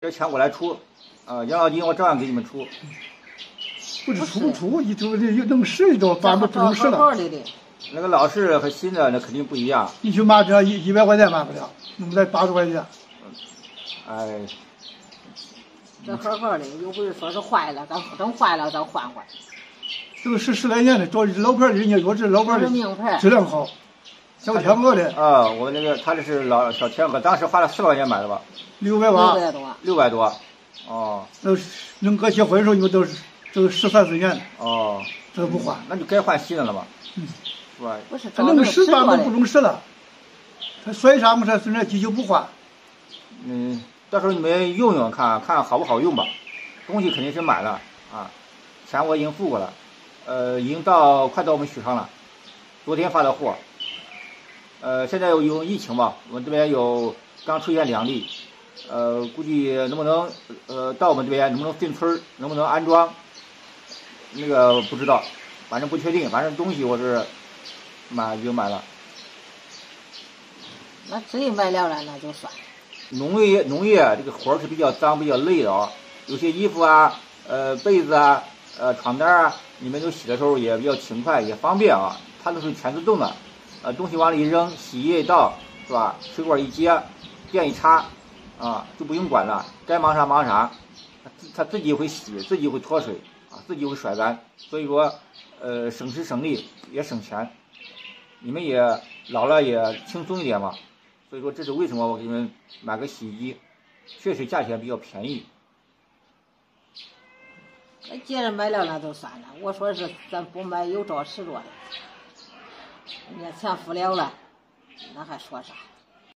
这钱我来出，养老金我照样给你们出。不是出不出，一周这能使都反正不能使了。那个老式和新的那肯定不一样。你去买这100块钱买不了，弄不得80块钱。哎，这好好的，又不是说是坏了，咱真坏了咱换换。这个10来年的，找老牌的，人家说这老牌的质量好。小天鹅的我那个他这是小天鹅，当时花了400块钱买的吧？600多。600多，哦。那能搁结婚的时候，你们都是13、14年的。哦。这不换，那就该换新的了嘛。是吧？不是，他能使咱都不能使了，他摔啥么事，人家机就不换。到时候你们用用看看好不好用吧。东西肯定是买了啊，钱我已经付过了，已经快到我们许昌了，昨天发的货。现在有疫情吧，我们这边刚出现2例，估计能不能到我们这边能不能进村，能不能安装，那个不知道，反正不确定，反正东西我是已经买了。那谁买了那就算。农业这个活是比较脏比较累的啊，有些衣服啊、被子啊、床单啊，你们都洗的时候也比较勤快，也方便啊。它都是全自动的，东西往里一扔，洗衣液倒，是吧？水管一接，电一插，就不用管了，该忙啥忙啥，它自己会洗，自己会脱水啊，自己会甩干，所以说省时省力也省钱，你们也老了也轻松一点嘛。所以说这是为什么我给你们买个洗衣机，确实价钱比较便宜。那既然买了那就算了，我说是咱不买有着实着的，人家钱付了了，那还说啥？